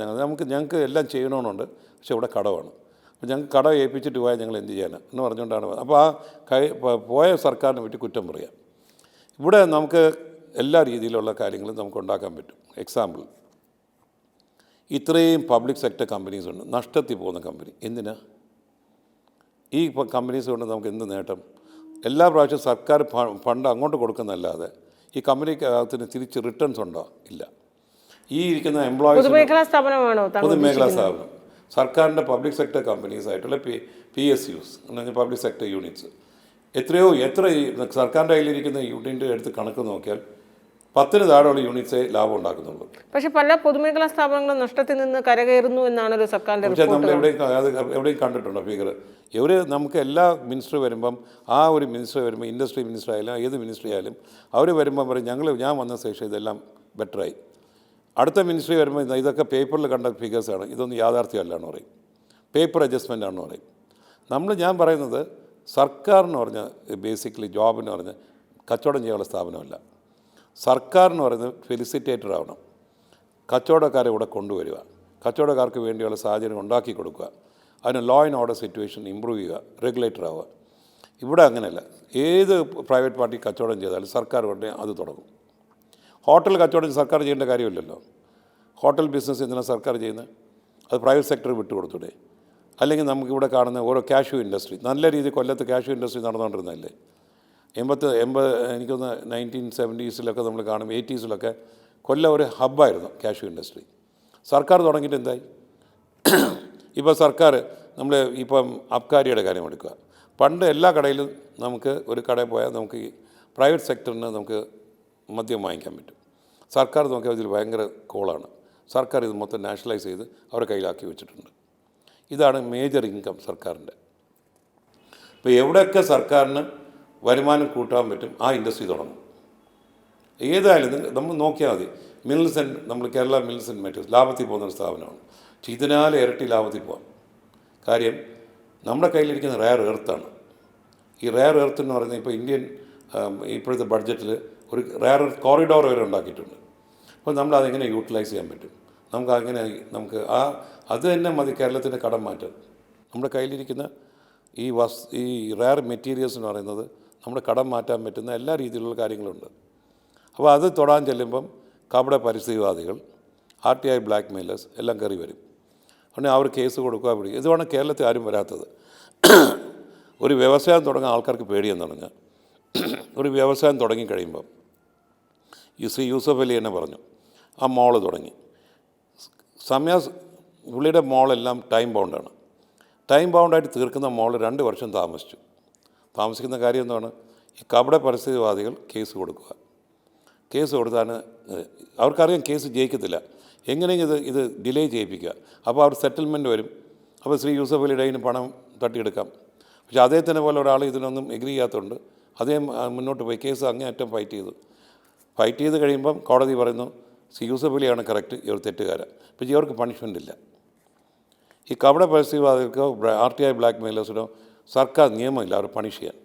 ഞങ്ങൾക്ക് എല്ലാം ചെയ്യണമെന്നുണ്ട്, പക്ഷേ ഇവിടെ കടമാണ്. അപ്പോൾ ഞങ്ങൾക്ക് കടം ഏൽപ്പിച്ചിട്ട് പോയാൽ ഞങ്ങൾ എന്ത് ചെയ്യാനാണ് എന്ന് പറഞ്ഞുകൊണ്ടാണ്. അപ്പോൾ പോയ സർക്കാരിനെ പറ്റി കുറ്റം പറയാം. ഇവിടെ നമുക്ക് എല്ലാ രീതിയിലുള്ള കാര്യങ്ങളും നമുക്ക് ഉണ്ടാക്കാൻ പറ്റും. എക്സാമ്പിൾ, ഇത്രയും പബ്ലിക് സെക്ടർ കമ്പനീസ് ഉണ്ട്, നഷ്ടത്തിൽ പോകുന്ന കമ്പനി. എന്തിനാ? ഈ കമ്പനീസ് കൊണ്ട് നമുക്ക് എന്ത് നേട്ടം? എല്ലാ പ്രാവശ്യവും സർക്കാർ ഫണ്ട് അങ്ങോട്ട് കൊടുക്കുന്നതല്ലാതെ ഈ കമ്പനിക്കകത്തിന് തിരിച്ച് റിട്ടേൺസ് ഉണ്ടോ? ഇല്ല. ഈ ഇരിക്കുന്ന എംപ്ലോയീസ് പൊതുമേഖലാ സ്ഥാപനം, സർക്കാരിൻ്റെ പബ്ലിക് സെക്ടർ കമ്പനീസ് ആയിട്ടുള്ള PSUs എന്ന് പറഞ്ഞാൽ പബ്ലിക് സെക്ടർ യൂണിറ്റ്സ്, എത്ര സർക്കാരിൻ്റെ കയ്യിലിരിക്കുന്ന യൂണിറ്റിൻ്റെ അടുത്ത് കണക്ക് നോക്കിയാൽ 10 താഴെയുള്ള യൂണിറ്റ്സേ ലാഭം ഉണ്ടാക്കുന്നുള്ളൂ. പക്ഷേ പല പൊതുമേഖലാ സ്ഥാപനങ്ങളും നഷ്ടത്തിൽ നിന്ന് കരകയറുന്നു എന്നാണ് ഒരു സർക്കാരിൻ്റെ. പക്ഷേ നമ്മൾ എവിടെയും കണ്ടിട്ടുണ്ടോ ഫിഗർ? നമുക്ക് എല്ലാ മിനിസ്റ്റർ വരുമ്പം ഒരു മിനിസ്റ്റർ വരുമ്പോൾ, ഇൻഡസ്ട്രി മിനിസ്റ്റർ ആയാലും ഏത് മിനിസ്റ്ററി ആയാലും അവർ വരുമ്പം പറയും ഞാൻ വന്ന ശേഷം ഇതെല്ലാം ബെറ്ററായി. അടുത്ത മിനിസ്റ്ററി വരുമ്പോൾ ഇതൊക്കെ പേപ്പറിൽ കണ്ട ഫിഗേഴ്സാണ്, ഇതൊന്നും യാഥാർത്ഥ്യമല്ല എന്ന് പറയും, പേപ്പർ അഡ്ജസ്റ്റ്മെൻ്റ് ആണെന്ന് പറയും. ഞാൻ പറയുന്നത് സർക്കാരെന്ന് പറഞ്ഞാൽ ബേസിക്കലി ജോബെന്ന് പറഞ്ഞാൽ കച്ചവടം ചെയ്യാനുള്ള സ്ഥാപനമല്ല. സർക്കാരെന്ന് പറയുന്നത് ഫെലിസിറ്റേറ്റർ ആവണം, കച്ചവടക്കാരെ ഇവിടെ കൊണ്ടുവരിക, കച്ചവടക്കാർക്ക് വേണ്ടിയുള്ള സാഹചര്യം ഉണ്ടാക്കി കൊടുക്കുക. അതിന് law and order situation improve ചെയ്യുക, റെഗുലേറ്റർ ആവുക. ഇവിടെ അങ്ങനെയല്ല. ഏത് പ്രൈവറ്റ് പാർട്ടി കച്ചവടം ചെയ്താലും സർക്കാർ ഉടനെ അത് തുടങ്ങും. ഹോട്ടൽ കച്ചവടം സർക്കാർ ചെയ്യേണ്ട കാര്യമില്ലല്ലോ. ഹോട്ടൽ ബിസിനസ് എന്തിനാണ് സർക്കാർ ചെയ്യുന്നത്? അത് പ്രൈവറ്റ് സെക്ടർ വിട്ടുകൊടുത്തൂടെ? അല്ലെങ്കിൽ നമുക്കിവിടെ കാണുന്ന ഓരോ കാഷ്യൂ ഇൻഡസ്ട്രി, നല്ല രീതിയിൽ കൊല്ലത്ത് കാഷ്യൂ ഇൻഡസ്ട്രി നടന്നുകൊണ്ടിരുന്നതല്ലേ. എനിക്കൊന്ന് 1970s നമ്മൾ കാണും, 80s കൊല്ലം ഒരു ഹബ്ബായിരുന്നു കാഷ്യൂ ഇൻഡസ്ട്രി. സർക്കാർ തുടങ്ങിയിട്ട് എന്തായി? ഇപ്പോൾ സർക്കാർ ഇപ്പം അബ്കാരിയുടെ കാര്യം എടുക്കുക. പണ്ട് എല്ലാ കടയിലും നമുക്ക് ഒരു കടയിൽ പോയാൽ നമുക്ക് ഈ പ്രൈവറ്റ് സെക്ടറിന് നമുക്ക് മദ്യം വാങ്ങിക്കാൻ പറ്റും. സർക്കാർ നോക്കിയാൽ ഇതിൽ ഭയങ്കര കോളാണ്. സർക്കാർ ഇത് മൊത്തം നാഷണലൈസ് ചെയ്ത് അവരുടെ കയ്യിലാക്കി വെച്ചിട്ടുണ്ട്. ഇതാണ് മേജർ ഇൻകം സർക്കാരിൻ്റെ. ഇപ്പോൾ എവിടെയൊക്കെ സർക്കാരിന് വരുമാനം കൂട്ടാൻ പറ്റും ആ ഇൻഡസ്ട്രി തുടങ്ങും. ഏതായാലും നമ്മൾ നോക്കിയാൽ മതി. മിൽസ് ആൻഡ് നമ്മൾ കേരള മിൽസ് ആൻഡ് മെറ്റൽസ് ലാഭത്തിൽ പോകുന്നൊരു സ്ഥാപനമാണ്. പക്ഷേ ഇതിനാൽ ഇരട്ടി ലാഭത്തിൽ പോകാം. കാര്യം നമ്മുടെ കയ്യിലിരിക്കുന്ന റെയർ എർത്താണ്. ഈ റെയർ എർത്ത് എന്ന് പറയുന്നത് ഇപ്പോൾ ഇന്ത്യൻ ഇപ്പോഴത്തെ ബഡ്ജറ്റിൽ ഒരു റെയർ എർത്ത് കോറിഡോർ വരെ ഉണ്ടാക്കിയിട്ടുണ്ട്. അപ്പോൾ നമ്മളതെങ്ങനെ യൂട്ടിലൈസ് ചെയ്യാൻ പറ്റും? നമുക്ക് അത് തന്നെ മതി കേരളത്തിൻ്റെ കടം മാറ്റാൻ. നമ്മുടെ കയ്യിലിരിക്കുന്ന ഈ റെയർ മെറ്റീരിയൽസ് എന്ന് പറയുന്നത് നമ്മുടെ കടം മാറ്റാൻ പറ്റുന്ന എല്ലാ രീതിയിലുള്ള കാര്യങ്ങളുണ്ട്. അപ്പോൾ അത് തൊടാൻ ചെല്ലുമ്പം കപട പരിസ്ഥിതിവാദികൾ, RTI ബ്ലാക്ക് മെയിലേഴ്സ് എല്ലാം കയറി വരും. അതുകൊണ്ട് അവർ കേസ് കൊടുക്കുക പിടിക്കും. ഇതുമാണ് കേരളത്തിൽ ആരും വരാത്തത്. ഒരു വ്യവസായം തുടങ്ങാൻ ആൾക്കാർക്ക് പേടിയെന്ന് പറഞ്ഞാൽ, ഒരു വ്യവസായം തുടങ്ങിക്കഴിയുമ്പം ശ്രീ യൂസഫ് അലി തന്നെ പറഞ്ഞു, ആ മോള് തുടങ്ങി. പുള്ളിയുടെ മോളെല്ലാം ടൈം ബൗണ്ടാണ്. ടൈം ബൗണ്ടായിട്ട് തീർക്കുന്ന മോള് 2 വർഷം താമസിക്കുന്ന കാര്യം എന്താണ്? ഈ കപട പരിസ്ഥിതിവാദികൾ കേസ് കൊടുക്കുക. കേസ് കൊടുത്താണ് അവർക്കറിയാം കേസ് ജയിക്കത്തില്ല. എങ്ങനെയെങ്കിലും ഇത് ഡിലേ ചെയ്യിപ്പിക്കുക. അപ്പോൾ അവർ സെറ്റിൽമെൻറ്റ് വരും. അപ്പോൾ ശ്രീ യൂസഫ് അലിയുടെ കയ്യിൽ പണം തട്ടിയെടുക്കാം. പക്ഷേ അദ്ദേഹത്തിനെ പോലെ ഒരാൾ ഇതിനൊന്നും എഗ്രി ചെയ്യാത്തതുകൊണ്ട് അദ്ദേഹം മുന്നോട്ട് പോയി കേസ് അങ്ങേയറ്റം ഫൈറ്റ് ചെയ്ത് കഴിയുമ്പം കോടതി പറയുന്നു ശ്രീ യൂസഫ് അലിയാണ് കറക്റ്റ്, ഇവർ തെറ്റുകാരാണ്. പക്ഷേ ഇവർക്ക് പണിഷ്മെൻ്റ് ഇല്ല. ഈ കപട പരിസ്ഥിതിവാദികൾക്കോ RTI ബ്ലാക്ക് മെയിലേഴ്സിനോ സർക്കാർ നിയമമില്ല അവർ പണിഷ് ചെയ്യാൻ.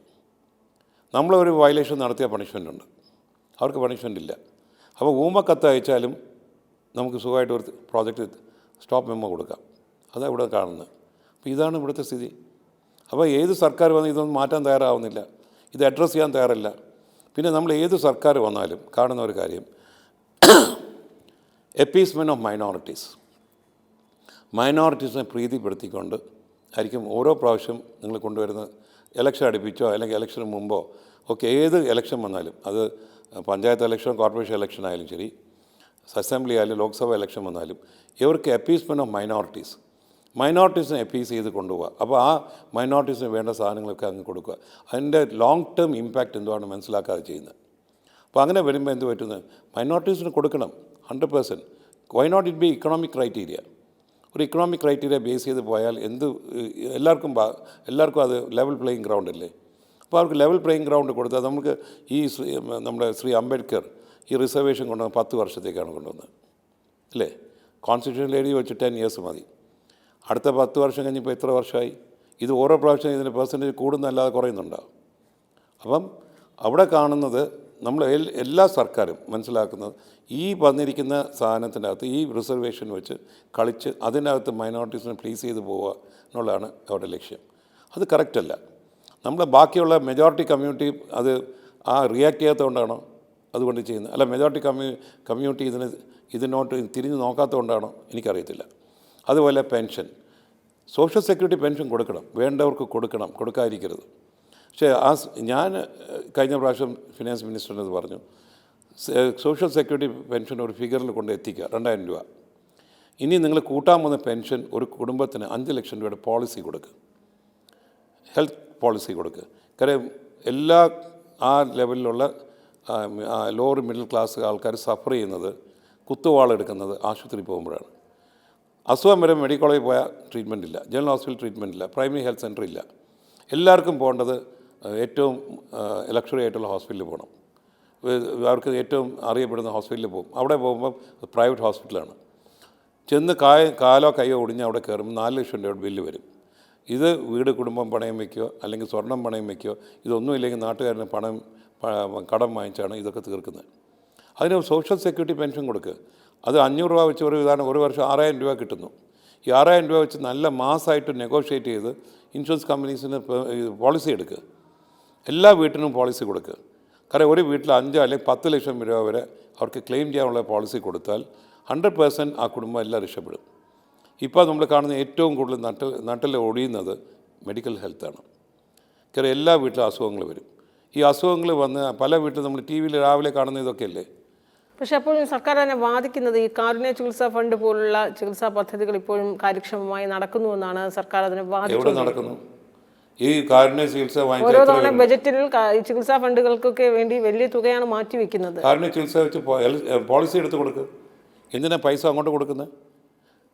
നമ്മളൊരു വയലേഷൻ നടത്തിയ പണിഷ്മെൻ്റ് ഉണ്ട്, അവർക്ക് പണിഷ്മെൻ്റ് ഇല്ല. അപ്പോൾ ഊമക്കത്ത് അയച്ചാലും നമുക്ക് സുഖമായിട്ട് ഒരു പ്രോജക്റ്റ് സ്റ്റോപ്പ് മെമ്മോ കൊടുക്കാം. അതാണ് ഇവിടെ കാണുന്നത്. അപ്പോൾ ഇതാണ് ഇവിടുത്തെ സ്ഥിതി. അപ്പോൾ ഏത് സർക്കാർ വന്ന് ഇതൊന്നും മാറ്റാൻ തയ്യാറാവുന്നില്ല, ഇത് അഡ്രസ്സ് ചെയ്യാൻ തയ്യാറല്ല. പിന്നെ നമ്മൾ ഏത് സർക്കാർ വന്നാലും കാണുന്ന ഒരു കാര്യം, എപ്പീസ്മെൻറ്റ് ഓഫ് മൈനോറിറ്റീസിനെ പ്രീതിപ്പെടുത്തിക്കൊണ്ട് ആയിരിക്കും ഓരോ പ്രാവശ്യം നിങ്ങൾ കൊണ്ടുവരുന്ന ഇലക്ഷൻ അടുപ്പിച്ചോ അല്ലെങ്കിൽ ഇലക്ഷന് മുമ്പോ ഒക്കെ ഏത് ഇലക്ഷൻ വന്നാലും, അത് പഞ്ചായത്ത് ഇലക്ഷൻ, കോർപ്പറേഷൻ ഇലക്ഷൻ ആയാലും ശരി, അസംബ്ലി ആയാലും ലോക്സഭ ഇലക്ഷൻ വന്നാലും ഇവർക്ക് എപ്പീസ്മെൻറ്റ് ഓഫ് മൈനോറിറ്റീസിനെ എപ്പീസ് ചെയ്ത് കൊണ്ടുപോകുക. അപ്പോൾ ആ മൈനോറിറ്റീസിന് വേണ്ട സാധനങ്ങളൊക്കെ അങ്ങ് കൊടുക്കുക. അതിൻ്റെ ലോങ് ടേം ഇമ്പാക്റ്റ് എന്തുവാണ് മനസ്സിലാക്കാതെ ചെയ്യുന്നത്. അപ്പോൾ അങ്ങനെ വരുമ്പോൾ എന്ത് പറ്റുന്നത്? മൈനോറിറ്റീസിന് കൊടുക്കണം 100%. Why not it be economic criteria? ഒരു ഇക്കണോമിക് ക്രൈറ്റീരിയ ബേസ് ചെയ്ത് പോയാൽ എല്ലാവർക്കും അത് ലെവൽ പ്ലേയിങ് ഗ്രൗണ്ട് അല്ലേ? അപ്പോൾ അവർക്ക് ലെവൽ പ്ലേയിങ് ഗ്രൗണ്ട് കൊടുത്താൽ നമുക്ക് നമ്മുടെ ശ്രീ അംബേദ്കർ ഈ റിസർവേഷൻ കൊണ്ടുവന്ന് 10 വർഷത്തേക്കാണ് കൊണ്ടുവന്നത് അല്ലേ? കോൺസ്റ്റിറ്റ്യൂഷനിൽ എഴുതി വെച്ച് 10 years മതി. അടുത്ത 10 വർഷം കഴിഞ്ഞപ്പോൾ എത്ര വർഷമായി? ഇത് ഓരോ പ്രാവശ്യം ഇതിൻ്റെ പെർസെൻറ്റേജ് കൂടുന്നതല്ലാതെ കുറയുന്നുണ്ടാവും. അപ്പം അവിടെ കാണുന്നത് നമ്മൾ എല്ലാ സർക്കാരും മനസ്സിലാക്കുന്നത് ഈ വന്നിരിക്കുന്ന സാധനത്തിൻ്റെ അകത്ത് ഈ റിസർവേഷൻ വെച്ച് കളിച്ച് അതിനകത്ത് മൈനോറിറ്റീസിനെ പ്ലീസ് ചെയ്ത് പോവുക എന്നുള്ളതാണ് അവരുടെ ലക്ഷ്യം. അത് കറക്റ്റല്ല. നമ്മൾ ബാക്കിയുള്ള മെജോറിറ്റി കമ്മ്യൂണിറ്റി അത് റിയാക്ട് ചെയ്യാത്തതുകൊണ്ടാണോ അതുകൊണ്ട് ചെയ്യുന്നത്? അല്ല, മെജോറിറ്റി കമ്മ്യൂണിറ്റി ഇതിനോട്ട് തിരിഞ്ഞ് നോക്കാത്തതുകൊണ്ടാണോ? എനിക്കറിയത്തില്ല. അതുപോലെ പെൻഷൻ, സോഷ്യൽ സെക്യൂരിറ്റി പെൻഷൻ കൊടുക്കണം, വേണ്ടവർക്ക് കൊടുക്കാതിരിക്കരുത്. പക്ഷേ ഞാൻ കഴിഞ്ഞ പ്രാവശ്യം ഫിനാൻസ് മിനിസ്റ്ററിനത് പറഞ്ഞു, സോഷ്യൽ സെക്യൂരിറ്റി പെൻഷൻ ഒരു ഫിഗറിൽ കൊണ്ട് എത്തിക്കുക 2000 രൂപ. ഇനി നിങ്ങൾ കൂട്ടാൻ പോകുന്ന പെൻഷൻ ഒരു കുടുംബത്തിന് 5 ലക്ഷം രൂപയുടെ പോളിസി കൊടുക്കുക, ഹെൽത്ത് പോളിസി കൊടുക്കുക. കാര്യം എല്ലാ ആ ലെവലിലുള്ള ലോവർ മിഡിൽ ക്ലാസ് ആൾക്കാർ സഫർ ചെയ്യുന്നത്, കുത്തുവാളെടുക്കുന്നത് ആശുപത്രിയിൽ പോകുമ്പോഴാണ്. അസുഖം വരെ മെഡിക്കൽ കോളേജിൽ പോയാൽ ട്രീറ്റ്മെൻറ്റ് ഇല്ല, ജനറൽ ഹോസ്പിറ്റൽ ട്രീറ്റ്മെൻറ്റ് ഇല്ല, പ്രൈമറി ഹെൽത്ത് സെൻ്റർ ഇല്ല. എല്ലാവർക്കും പോകേണ്ടത് ഏറ്റവും ലക്ഷറി ആയിട്ടുള്ള ഹോസ്പിറ്റലിൽ പോകണം. അവർക്ക് ഏറ്റവും അറിയപ്പെടുന്ന ഹോസ്പിറ്റലിൽ പോകും. അവിടെ പോകുമ്പം പ്രൈവറ്റ് ഹോസ്പിറ്റലാണ്. ചെന്ന് കാലോ കയ്യോ ഒടിഞ്ഞ് അവിടെ കയറുമ്പോൾ 4 ലക്ഷം രൂപയുടെ ബില്ല് വരും. ഇത് വീട് കുടുംബം പണയം വയ്ക്കുകയോ അല്ലെങ്കിൽ സ്വർണം പണയം വയ്ക്കുകയോ ഇതൊന്നുമില്ലെങ്കിൽ നാട്ടുകാരന് കടം വാങ്ങിച്ചാണ് ഇതൊക്കെ തീർക്കുന്നത്. അതിന് സോഷ്യൽ സെക്യൂരിറ്റി പെൻഷൻ കൊടുക്കുക. അത് 500 രൂപ വെച്ച് ഒരു വർഷം 6000 രൂപ കിട്ടുന്നു. ഈ 6,000 രൂപ വെച്ച് നല്ല മാസമായിട്ട് നെഗോഷിയേറ്റ് ചെയ്ത് ഇൻഷുറൻസ് കമ്പനീസിന് പോളിസി എടുക്കുക. എല്ലാ വീട്ടിനും പോളിസി കൊടുക്കുക. കാരണം ഒരു വീട്ടിൽ 5 അല്ലെങ്കിൽ 10 ലക്ഷം രൂപ വരെ അവർക്ക് ക്ലെയിം ചെയ്യാനുള്ള പോളിസി കൊടുത്താൽ 100% ആ കുടുംബം എല്ലാം രക്ഷപ്പെടും. ഇപ്പോൾ നമ്മൾ കാണുന്ന ഏറ്റവും കൂടുതൽ നട്ടിൽ ഒടിയുന്നത് മെഡിക്കൽ ഹെൽത്താണ്. കാരണം എല്ലാ വീട്ടിലും അസുഖങ്ങൾ വരും. ഈ അസുഖങ്ങൾ വന്ന് പല വീട്ടിലും നമ്മൾ ടി വിയിൽ രാവിലെ കാണുന്ന ഇതൊക്കെയല്ലേ. പക്ഷേ അപ്പോഴും സർക്കാർ തന്നെ വാദിക്കുന്നത് ഈ കാരുണ്യ ചികിത്സാ ഫണ്ട് പോലുള്ള ചികിത്സാ പദ്ധതികൾ ഇപ്പോഴും കാര്യക്ഷമമായി നടക്കുന്നുവെന്നാണ് സർക്കാർ അതിനെ എവിടെ വാദിക്കുന്നത്. നടക്കുന്നു? ഈ കാരുണ്യ ചികിത്സ ഓരോ തവണ ബജറ്റിൽ ചികിത്സാ ഫണ്ടുകൾക്കൊക്കെ വേണ്ടി വലിയ തുകയാണ് മാറ്റിവെക്കുന്നത്. കാരുണ്യ ചികിത്സ വെച്ച് പോളിസി എടുത്ത് കൊടുക്കുക. എന്തിനാ പൈസ അങ്ങോട്ട് കൊടുക്കുന്നത്?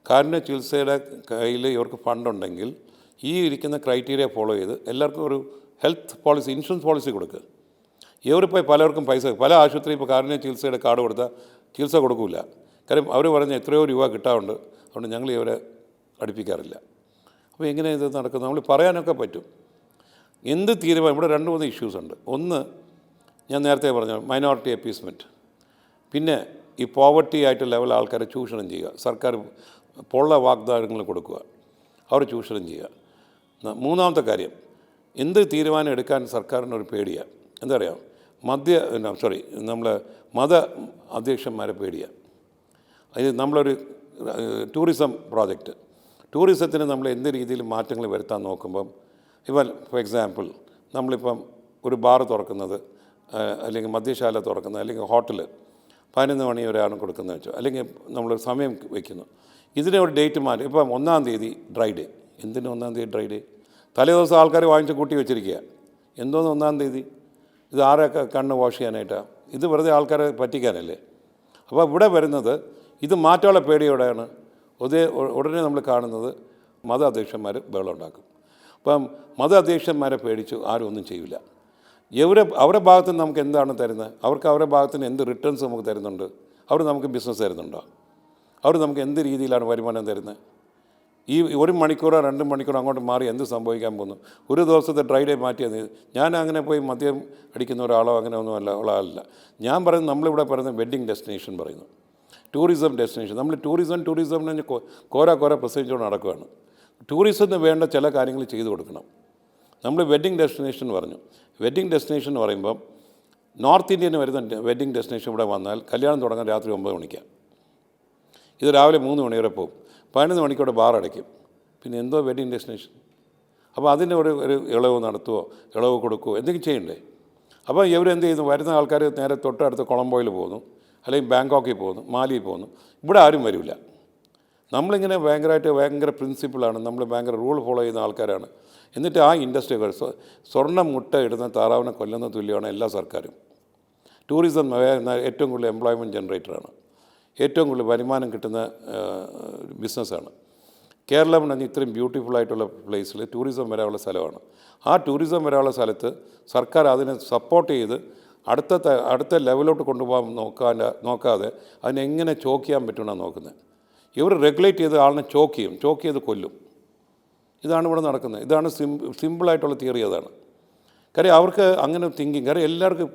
കാരുണ്യ ചികിത്സയുടെ കയ്യിൽ ഇവർക്ക് ഫണ്ടുണ്ടെങ്കിൽ ഈ ഇരിക്കുന്ന ക്രൈറ്റീരിയ ഫോളോ ചെയ്ത് എല്ലാവർക്കും ഒരു ഹെൽത്ത് പോളിസി, ഇൻഷുറൻസ് പോളിസി കൊടുക്കുക. ഇവരിപ്പോൾ പലർക്കും പൈസ, പല ആശുപത്രി ഇപ്പോൾ കാരുണ്യ ചികിത്സയുടെ കാർഡ് കൊടുത്താൽ ചികിത്സ കൊടുക്കില്ല. കാര്യം അവർ പറഞ്ഞ എത്രയോ രൂപ കിട്ടാറുണ്ട്, അതുകൊണ്ട് ഞങ്ങൾ ഇവരെ അടുപ്പിക്കാറില്ല. അപ്പോൾ എങ്ങനെ ഇത് നടക്കുന്നത്? നമ്മൾ പറയാനൊക്കെ പറ്റും. എന്ത് തീരുമാനം? ഇവിടെ 2-3 ഇഷ്യൂസ് ഉണ്ട്. ഒന്ന്, ഞാൻ നേരത്തെ പറഞ്ഞ മൈനോറിറ്റി അപ്പീസ്മെൻറ്റ്. പിന്നെ ഈ പോവർട്ടി ആയിട്ട് ലെവൽ ആൾക്കാരെ ചൂഷണം ചെയ്യുക. സർക്കാർ പൊള്ള വാഗ്ദാനങ്ങൾ കൊടുക്കുക, അവർ ചൂഷണം ചെയ്യുക. മൂന്നാമത്തെ കാര്യം, എന്ത് തീരുമാനം എടുക്കാൻ സർക്കാരിനൊരു പേടിയാണ്. എന്താ പറയുക, മത അധ്യക്ഷന്മാരെ പേടിയാണ്. അത് നമ്മളൊരു ടൂറിസം പ്രോജക്റ്റ്, ടൂറിസത്തിന് നമ്മൾ എന്ത് രീതിയിൽ മാറ്റങ്ങൾ വരുത്താൻ നോക്കുമ്പം, ഇപ്പം ഫോർ എക്സാമ്പിൾ നമ്മളിപ്പം ഒരു ബാർ തുറക്കുന്നത്, അല്ലെങ്കിൽ മദ്യശാല തുറക്കുന്നത്, അല്ലെങ്കിൽ ഹോട്ടൽ 11 മണി വരെയാണ് കൊടുക്കുന്നത് വെച്ചോ, അല്ലെങ്കിൽ നമ്മളൊരു സമയം വയ്ക്കുന്നു. ഇതിനെ ഒരു ഡേറ്റ് മാറ്റി. ഇപ്പം 1-ാം തീയതി ഡ്രൈ ഡേ. എന്തിന് 1-ാം തീയതി ഡ്രൈ ഡേ? തലേ ദിവസം ആൾക്കാർ വാങ്ങിച്ച് കൂട്ടി വെച്ചിരിക്കുക. എന്തോന്ന് 1-ാം തീയതി? ഇത് ആരൊക്കെ കണ്ണ് വാഷ് ചെയ്യാനായിട്ടാണ്? ഇത് വെറുതെ ആൾക്കാരെ പറ്റിക്കാനല്ലേ? അപ്പോൾ ഇവിടെ വരുന്നത് ഇത് മാറ്റമുള്ള പേടിയോടെയാണ്. ഉടനെ നമ്മൾ കാണുന്നത് മത അധ്യക്ഷന്മാർ ബഹളം ഉണ്ടാക്കും. അപ്പം മത അധ്യക്ഷന്മാരെ പേടിച്ച് ആരും ഒന്നും ചെയ്യില്ല. അവരുടെ ഭാഗത്ത് നിന്ന് നമുക്ക് എന്താണ് തരുന്നത്? അവരുടെ ഭാഗത്ത് നിന്ന് എന്ത് റിട്ടേൺസ് നമുക്ക് തരുന്നുണ്ട്? അവർ നമുക്ക് ബിസിനസ് തരുന്നുണ്ടോ? അവർ നമുക്ക് എന്ത് രീതിയിലാണ് വരുമാനം തരുന്നത്? ഈ 1 മണിക്കൂറോ 2 മണിക്കൂറോ അങ്ങോട്ട് മാറി എന്ത് സംഭവിക്കാൻ പോകുന്നു? ഒരു ദിവസത്തെ ഡ്രൈ ഡേ മാറ്റിയത്. ഞാൻ അങ്ങനെ പോയി മദ്യം അടിക്കുന്ന ഒരാളോ അങ്ങനെ ഒന്നുമല്ല ഉള്ള ആളല്ല. ഞാൻ പറയുന്നത്, നമ്മളിവിടെ പറയുന്നത് വെഡ്ഡിങ് ഡെസ്റ്റിനേഷൻ പറയുന്നു, ടൂറിസം ഡെസ്റ്റിനേഷൻ. നമ്മൾ ടൂറിസം എന്ന് കോര പ്രസംഗിച്ചുകൊണ്ട് നടക്കുകയാണ്. ടൂറിസത്തിന് വേണ്ട ചില കാര്യങ്ങൾ ചെയ്തു കൊടുക്കണം. നമ്മൾ വെഡ്ഡിങ് ഡെസ്റ്റിനേഷൻ പറഞ്ഞു. വെഡ്ഡിങ് ഡെസ്റ്റിനേഷൻ എന്ന് പറയുമ്പം നോർത്ത് ഇന്ത്യന് വരുന്ന വെഡ്ഡിങ് ഡെസ്റ്റിനേഷൻ ഇവിടെ വന്നാൽ കല്യാണം തുടങ്ങാൻ രാത്രി 9 മണിക്കാണ്. ഇത് രാവിലെ 3 മണി വരെ പോകും. 11 മണിക്കൂടെ ബാർ അടയ്ക്കും. പിന്നെ എന്തോ വെഡ്ഡിങ് ഡെസ്റ്റിനേഷൻ? അപ്പോൾ അതിന് ഒരു ഇളവ് നടത്തുമോ, ഇളവ് കൊടുക്കുമോ, എന്തെങ്കിലും ചെയ്യണ്ടേ? അപ്പോൾ ഇവരെന്ത് ചെയ്യുന്നു? വരുന്ന ആൾക്കാർ നേരെ തൊട്ടടുത്ത് കൊളംബോയിൽ പോകുന്നു, അല്ലെങ്കിൽ ബാങ്കോക്കിൽ പോകുന്നു, മാലിയിൽ പോകുന്നു. ഇവിടെ ആരും വരില്ല. നമ്മളിങ്ങനെ ഭയങ്കര പ്രിൻസിപ്പിളാണ്, നമ്മൾ ഭയങ്കര റൂൾ ഫോളോ ചെയ്യുന്ന ആൾക്കാരാണ്. എന്നിട്ട് ആ ഇൻഡസ്ട്രികൾ സ്വർണ്ണം മുട്ട ഇടുന്ന താറാവിനെ കൊല്ലുന്ന തുല്യമാണ് എല്ലാ സർക്കാരും. ടൂറിസം ഏറ്റവും കൂടുതൽ എംപ്ലോയ്മെൻറ്റ് ജനറേറ്ററാണ്, ഏറ്റവും കൂടുതൽ വരുമാനം കിട്ടുന്ന ബിസിനസ്സാണ്. കേരളം എന്ന ഇത്രയും ബ്യൂട്ടിഫുള്ളായിട്ടുള്ള പ്ലേസിൽ ടൂറിസം വരാനുള്ള സ്ഥലമാണ്. ആ ടൂറിസം വരാനുള്ള സ്ഥലത്ത് സർക്കാർ അതിനെ സപ്പോർട്ട് ചെയ്ത് അടുത്ത ലെവലോട്ട് കൊണ്ടുപോകാൻ നോക്കാതെ അതിനെങ്ങനെ ചോക്ക് ചെയ്യാൻ പറ്റുമെന്നാണ് നോക്കുന്നത്. ഇവർ റെഗുലേറ്റ് ചെയ്ത് ആളിനെ ചോക്ക് ചെയ്ത് കൊല്ലും. ഇതാണ് ഇവിടെ നടക്കുന്നത്. ഇതാണ് സിമ്പിളായിട്ടുള്ള തിയറി. അതാണ് കാര്യം. അവർക്ക് അങ്ങനെ തിങ്കിങ്. കാര്യം എല്ലാവർക്കും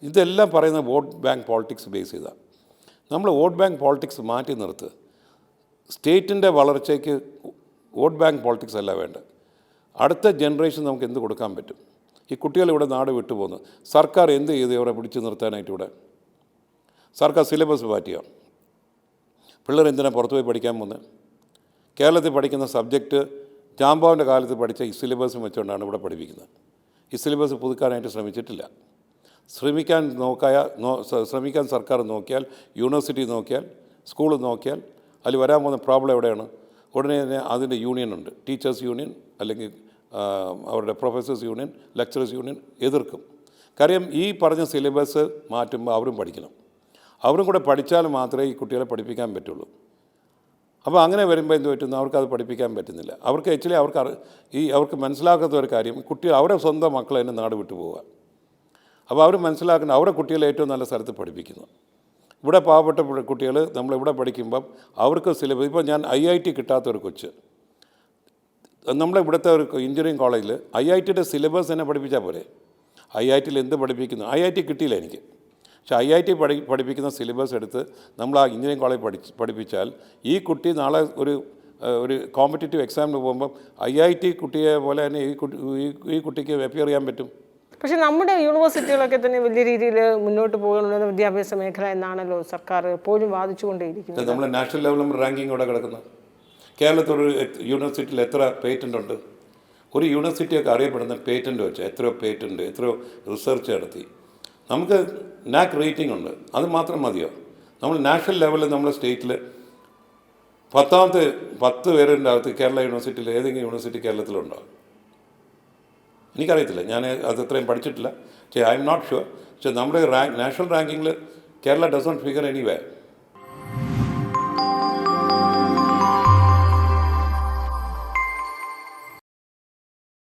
ഇതെല്ലാം പറയുന്നത് വോട്ട് ബാങ്ക് പോളിറ്റിക്സ് ബേസ് ചെയ്താണ്. നമ്മൾ വോട്ട് ബാങ്ക് പോളിറ്റിക്സ് മാറ്റി നിർത്ത്. സ്റ്റേറ്റിൻ്റെ വളർച്ചയ്ക്ക് വോട്ട് ബാങ്ക് പോളിറ്റിക്സ് അല്ല വേണ്ടത്. അടുത്ത ജനറേഷൻ നമുക്ക് എന്ത് കൊടുക്കാൻ പറ്റും? ഈ കുട്ടികൾ ഇവിടെ നാട് വിട്ടുപോകുന്നു. സർക്കാർ എന്ത് ചെയ്ത് ഇവരെ പിടിച്ചു നിർത്താനായിട്ട്? ഇവിടെ സർക്കാർ സിലബസ് മാറ്റിയാണ്. പിള്ളേർ എന്തിനാണ് പുറത്ത് പോയി പഠിക്കാൻ പോകുന്നത്? കേരളത്തിൽ പഠിക്കുന്ന സബ്ജക്റ്റ് ജാംബാവിൻ്റെ കാലത്ത് പഠിച്ച ഈ സിലബസ് വെച്ചുകൊണ്ടാണ് ഇവിടെ പഠിപ്പിക്കുന്നത്. ഈ സിലബസ് പുതുക്കാനായിട്ട് ശ്രമിച്ചിട്ടില്ല. ശ്രമിക്കാൻ സർക്കാർ നോക്കിയാൽ, യൂണിവേഴ്സിറ്റി നോക്കിയാൽ, സ്കൂൾ നോക്കിയാൽ അതിൽ വരാൻ പോകുന്ന പ്രോബ്ലം എവിടെയാണ്? ഉടനെ തന്നെ അതിൻ്റെ യൂണിയനുണ്ട്, ടീച്ചേഴ്സ് യൂണിയൻ, അല്ലെങ്കിൽ അവരുടെ പ്രൊഫസേഴ്സ് യൂണിയൻ, ലെക്ചറേഴ്സ് യൂണിയൻ എതിർക്കും. കാര്യം ഈ പറഞ്ഞ സിലബസ് മാറ്റുമ്പോൾ അവരും പഠിക്കണം. അവരും കൂടെ പഠിച്ചാൽ മാത്രമേ ഈ കുട്ടികളെ പഠിപ്പിക്കാൻ പറ്റുള്ളൂ. അപ്പോൾ അങ്ങനെ വരുമ്പോൾ എന്ത് പറ്റുന്നു? അവർക്കത് പഠിപ്പിക്കാൻ പറ്റുന്നില്ല. അവർക്ക് ആക്ച്വലി അവർക്ക് മനസ്സിലാക്കാത്ത ഒരു കാര്യം, കുട്ടികൾ അവരുടെ സ്വന്തം മക്കളെ തന്നെ നാട് വിട്ടു പോവുക. അപ്പോൾ അവർ മനസ്സിലാക്കുന്ന അവരുടെ കുട്ടികളെ ഏറ്റവും നല്ല സ്ഥലത്ത് പഠിപ്പിക്കുന്നു. ഇവിടെ പാവപ്പെട്ട കുട്ടികൾ നമ്മളിവിടെ പഠിക്കുമ്പം അവർക്ക് സിലബസ്, ഇപ്പോൾ ഞാൻ IIT കിട്ടാത്തൊരു കൊച്ച്, നമ്മളിവിടുത്തെ ഒരു എഞ്ചിനീയറിംഗ് കോളേജിൽ IITയുടെ സിലബസ് തന്നെ പഠിപ്പിച്ചാൽ പോരെ? IITയിൽ എന്ത് പഠിപ്പിക്കുന്നു? IIT കിട്ടിയില്ല എനിക്ക്. പക്ഷേ IIT പഠിപ്പിക്കുന്ന സിലബസ് എടുത്ത് നമ്മൾ ആ എഞ്ചിനീയറിംഗ് കോളേജ് പഠിപ്പിച്ചാൽ ഈ കുട്ടി നാളെ ഒരു ഒരു കോമ്പറ്റേറ്റീവ് എക്സാമിന് പോകുമ്പം IIT കുട്ടിയെ പോലെ തന്നെ ഈ കുട്ടിക്ക് അപ്പിയർ ചെയ്യാൻ പറ്റും. പക്ഷേ നമ്മുടെ യൂണിവേഴ്സിറ്റികളൊക്കെ തന്നെ വലിയ രീതിയിൽ മുന്നോട്ട് പോകുന്ന വിദ്യാഭ്യാസ മേഖല എന്നാണല്ലോ സർക്കാർ എപ്പോഴും വാദിച്ചുകൊണ്ടേയിരിക്കുന്നത്. നമ്മൾ നാഷണൽ ലെവലും റാങ്കിങ് ഇവിടെ കിടക്കുന്നത്. കേരളത്തിലൊരു യൂണിവേഴ്സിറ്റിയിൽ എത്ര പേറ്റൻ്റ് ഉണ്ട്? ഒരു യൂണിവേഴ്സിറ്റിയൊക്കെ അറിയപ്പെടുന്ന പേറ്റൻ്റ് വെച്ച് എത്രയോ പേറ്റൻ്റ്, എത്രയോ റിസർച്ച് നടത്തി. നമുക്ക് NAC റേറ്റിംഗ് ഉണ്ട്, അത് മാത്രം മതിയോ? നമ്മൾ നാഷണൽ ലെവലിൽ നമ്മുടെ സ്റ്റേറ്റിൽ 10 പേരുടെ അകത്ത് കേരള യൂണിവേഴ്സിറ്റിയിൽ ഏതെങ്കിലും യൂണിവേഴ്സിറ്റി കേരളത്തിലുണ്ടോ? എനിക്കറിയത്തില്ല, ഞാൻ അത് അത്രയും പഠിച്ചിട്ടില്ല. പക്ഷേ ഐ എം നോട്ട് ഷുവർ. പക്ഷേ നമ്മുടെ നാഷണൽ റാങ്കിങ്ങിൽ Kerala does not figure anyway.